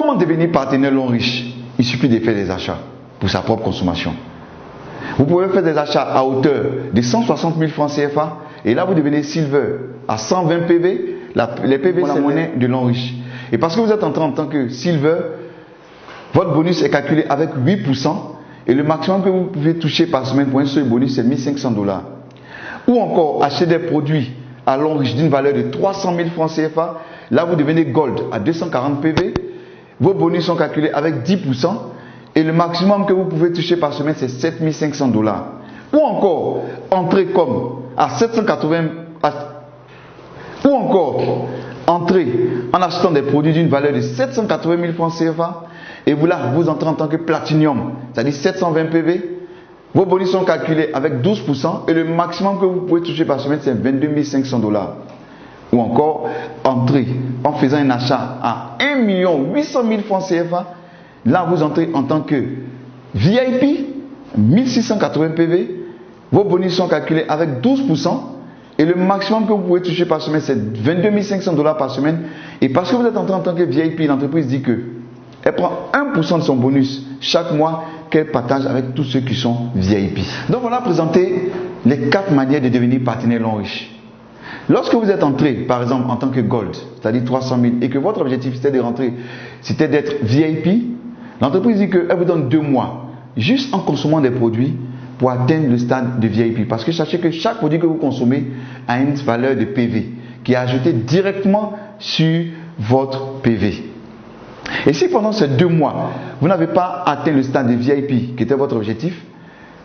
Comment devenir partenaire long riche? Il suffit de faire des achats pour sa propre consommation. Vous pouvez faire des achats à hauteur de 160 000 francs CFA et là vous devenez Silver à 120 PV. Les PV c'est la monnaie de long riche. Et parce que vous êtes entré en tant que Silver, votre bonus est calculé avec 8% et le maximum que vous pouvez toucher par semaine pour un seul bonus c'est 1500 $. Ou encore acheter des produits à long riche d'une valeur de 300 000 francs CFA. Là vous devenez Gold à 240 PV. Vos bonus sont calculés avec 10% et le maximum que vous pouvez toucher par semaine c'est 7500 $. Ou encore entrer comme à 780 ou encore entrer en achetant des produits d'une valeur de 780 000 francs CFA et vous là vous entrez en tant que Platinum, c'est-à-dire 720 PV. Vos bonus sont calculés avec 12% et le maximum que vous pouvez toucher par semaine c'est 22 500 $. Ou encore entrer en faisant un achat à 1 800 000 francs CFA. Là vous entrez en tant que VIP 1680 PV. Vos bonus sont calculés avec 12% et le maximum que vous pouvez toucher par semaine c'est 22 500 $ par semaine. Et parce que vous êtes entré en tant que VIP, l'entreprise dit que elle prend 1% de son bonus chaque mois qu'elle partage avec tous ceux qui sont VIP. Donc voilà présenté les 4 manières de devenir partenaire long riche. Lorsque vous êtes entré, par exemple, en tant que Gold, c'est-à-dire 300 000, et que votre objectif c'était de rentrer, c'était d'être VIP, l'entreprise dit qu'elle vous donne 2 mois, juste en consommant des produits pour atteindre le stade de VIP. Parce que sachez que chaque produit que vous consommez a une valeur de PV qui est ajoutée directement sur votre PV. Et si pendant ces 2 mois, vous n'avez pas atteint le stade de VIP qui était votre objectif,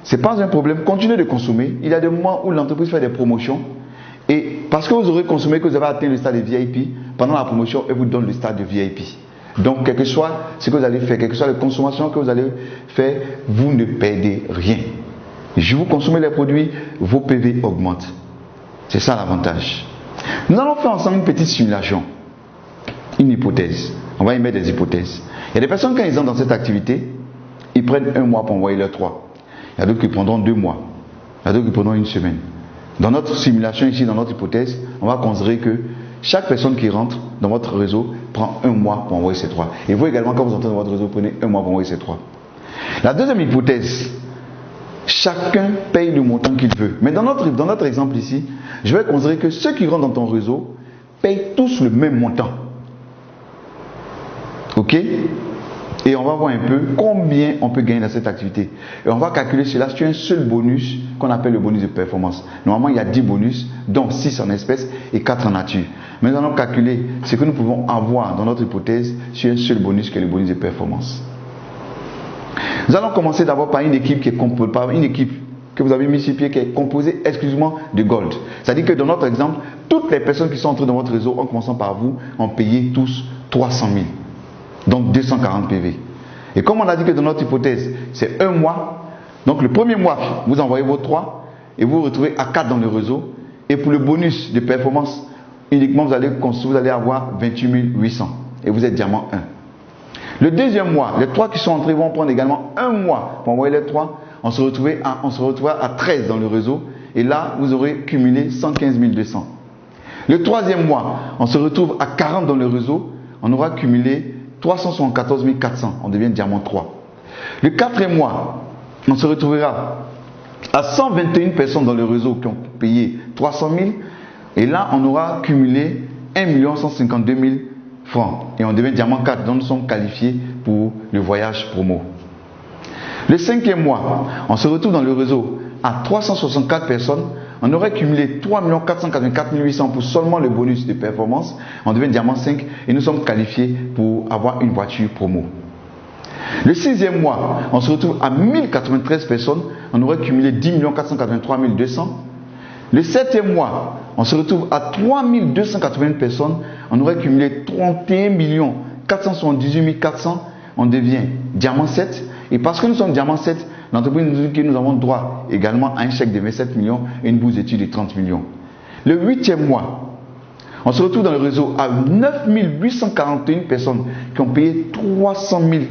ce n'est pas un problème, continuez de consommer. Il y a des moments où l'entreprise fait des promotions. Et parce que vous aurez consommé, que vous avez atteint le stade de VIP, pendant la promotion, elle vous donne le stade de VIP. Donc, quel que soit ce que vous allez faire, quelle que soit la consommation que vous allez faire, vous ne perdez rien. Je vous consommez les produits, vos PV augmentent. C'est ça l'avantage. Nous allons faire ensemble une petite simulation, une hypothèse. On va y mettre des hypothèses. Il y a des personnes, quand ils entrent dans cette activité, ils prennent 1 mois pour envoyer leurs 3. Il y a d'autres qui prendront 2 mois. Il y a d'autres qui prendront 1 semaine. Dans notre simulation ici, dans notre hypothèse, on va considérer que chaque personne qui rentre dans votre réseau prend 1 mois pour envoyer ses 3. Et vous également, quand vous entrez dans votre réseau, prenez 1 mois pour envoyer ses 3. La deuxième hypothèse, chacun paye le montant qu'il veut. Mais dans notre exemple ici, je vais considérer que ceux qui rentrent dans ton réseau payent tous le même montant. Ok? Et on va voir un peu combien on peut gagner dans cette activité. Et on va calculer cela sur un seul bonus qu'on appelle le bonus de performance. Normalement, il y a 10 bonus, dont 6 en espèces et 4 en nature. Mais nous allons calculer ce que nous pouvons avoir dans notre hypothèse sur un seul bonus qui est le bonus de performance. Nous allons commencer d'abord par une équipe qui est composée, par une équipe que vous avez mis sur pied qui est composée exclusivement de Gold. C'est-à-dire que dans notre exemple, toutes les personnes qui sont entrées dans votre réseau, en commençant par vous, ont payé tous 300 000. Donc 240 PV. Et comme on a dit que dans notre hypothèse, c'est 1 mois, donc le premier mois, vous envoyez vos 3 et vous vous retrouvez à 4 dans le réseau. Et pour le bonus de performance, uniquement vous allez avoir 28 800 et vous êtes diamant 1. Le deuxième mois, les 3 qui sont entrés vont prendre également 1 mois pour envoyer les 3. On se retrouvera à 13 dans le réseau et là, vous aurez cumulé 115 200. Le troisième mois, on se retrouve à 40 dans le réseau, on aura cumulé 374 400, on devient diamant 3. Le quatrième mois, on se retrouvera à 121 personnes dans le réseau qui ont payé 300 000 et là on aura cumulé 1 152 000 francs et on devient diamant 4, donc nous sommes qualifiés pour le voyage promo. Le cinquième mois, on se retrouve dans le réseau à 364 personnes, on aurait cumulé 3 484 800 pour seulement le bonus de performance. On devient diamant 5 et nous sommes qualifiés pour avoir une voiture promo. Le sixième mois, on se retrouve à 1093 personnes. On aurait cumulé 10 483 200. Le septième mois, on se retrouve à 3280 personnes. On aurait cumulé 31 478 400. On devient diamant 7. Et parce que nous sommes diamant 7, l'entreprise nous dit que nous avons droit également à un chèque de 27 millions et une bourse d'études de 30 millions. Le huitième mois, on se retrouve dans le réseau à 9 841 personnes qui ont payé 300 000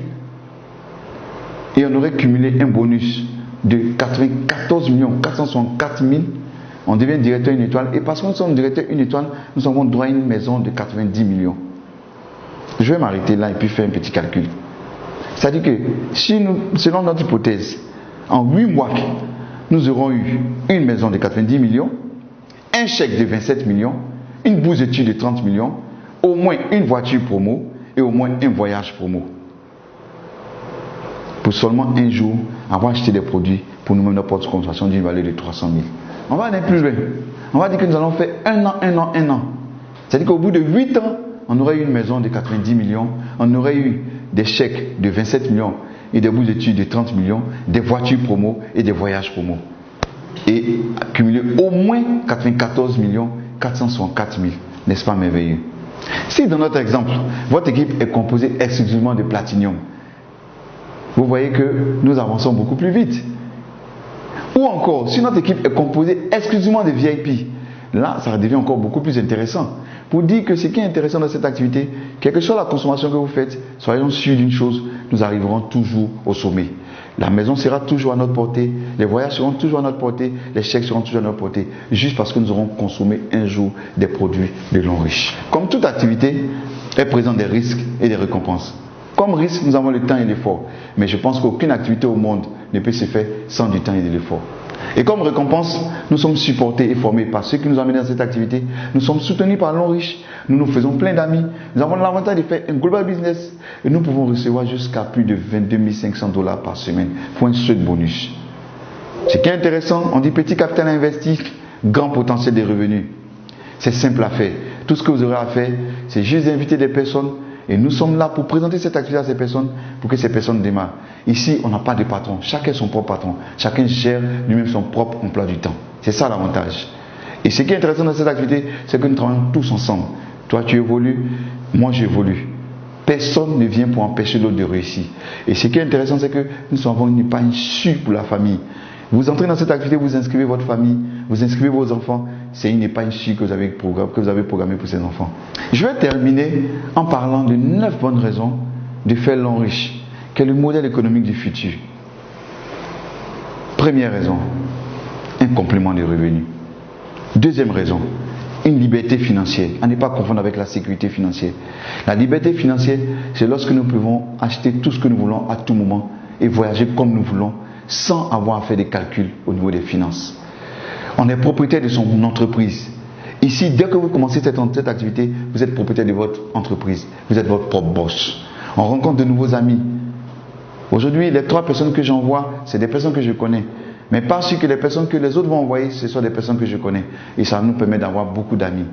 et on aurait cumulé un bonus de 94 464 000. On devient directeur une étoile et parce que nous sommes directeur une étoile, nous avons droit à une maison de 90 millions. Je vais m'arrêter là et puis faire un petit calcul. C'est-à-dire que si nous, selon notre hypothèse, en 8 mois, nous aurons eu une maison de 90 millions, un chèque de 27 millions, une bourse d'études de 30 millions, au moins une voiture promo et au moins un voyage promo. Pour seulement un jour avoir acheté des produits pour nous-mêmes notre propre consommation d'une valeur de 300 000. On va aller plus loin. On va dire que nous allons faire un an. C'est-à-dire qu'au bout de 8 ans, on aurait eu une maison de 90 millions, on aurait eu des chèques de 27 millions et des bourses d'études de 30 millions, des voitures promo et des voyages promo. Et accumuler au moins 94 464 000. N'est-ce pas merveilleux? Si dans notre exemple, votre équipe est composée exclusivement de Platinum, vous voyez que nous avançons beaucoup plus vite. Ou encore, si notre équipe est composée exclusivement de VIP, là, ça devient encore beaucoup plus intéressant. Pour dire que ce qui est intéressant dans cette activité, quelle que soit la consommation que vous faites, soyons sûrs d'une chose, nous arriverons toujours au sommet. La maison sera toujours à notre portée, les voyages seront toujours à notre portée, les chèques seront toujours à notre portée, juste parce que nous aurons consommé un jour des produits de l'homme riche. Comme toute activité, elle présente des risques et des récompenses. Comme risque, nous avons le temps et l'effort. Mais je pense qu'aucune activité au monde ne peut se faire sans du temps et de l'effort. Et comme récompense, nous sommes supportés et formés par ceux qui nous ont amenés dans cette activité. Nous sommes soutenus par l'homme riche. Nous nous faisons plein d'amis. Nous avons l'avantage de faire un global business. Et nous pouvons recevoir jusqu'à plus de 22 500 $ par semaine pour un seul bonus. Ce qui est intéressant, on dit petit capital investi, grand potentiel de revenus. C'est simple à faire. Tout ce que vous aurez à faire, c'est juste d'inviter des personnes. Et nous sommes là pour présenter cette activité à ces personnes, pour que ces personnes démarrent. Ici, on n'a pas de patron. Chacun son propre patron. Chacun gère lui-même son propre emploi du temps. C'est ça l'avantage. Et ce qui est intéressant dans cette activité, c'est que nous travaillons tous ensemble. Toi, tu évolues, moi, j'évolue. Personne ne vient pour empêcher l'autre de réussir. Et ce qui est intéressant, c'est que nous avons une épargne sûre pour la famille. Vous entrez dans cette activité, vous inscrivez votre famille, vous inscrivez vos enfants. C'est une épargne sûre que vous avez programmée pour ces enfants. Je vais terminer en parlant de 9 bonnes raisons de faire l'homme riche, qui est le modèle économique du futur. Première raison, un complément de revenus. Deuxième raison, une liberté financière. À ne pas confondre avec la sécurité financière. La liberté financière, c'est lorsque nous pouvons acheter tout ce que nous voulons à tout moment et voyager comme nous voulons sans avoir à faire des calculs au niveau des finances. On est propriétaire de son entreprise. Ici, dès que vous commencez cette activité, vous êtes propriétaire de votre entreprise. Vous êtes votre propre boss. On rencontre de nouveaux amis. Aujourd'hui, les 3 personnes que j'envoie, c'est des personnes que je connais. Mais pas sûr que les personnes que les autres vont envoyer, ce sont des personnes que je connais. Et ça nous permet d'avoir beaucoup d'amis.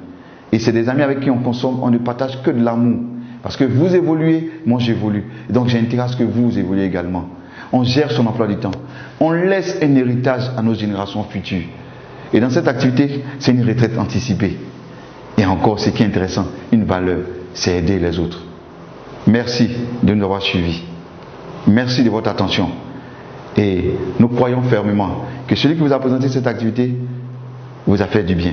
Et c'est des amis avec qui on consomme, on ne partage que de l'amour. Parce que vous évoluez, moi j'évolue. Donc j'ai intérêt à ce que vous évoluez également. On gère son emploi du temps. On laisse un héritage à nos générations futures. Et dans cette activité, c'est une retraite anticipée. Et encore, ce qui est intéressant, une valeur, c'est aider les autres. Merci de nous avoir suivis. Merci de votre attention. Et nous croyons fermement que celui qui vous a présenté cette activité vous a fait du bien.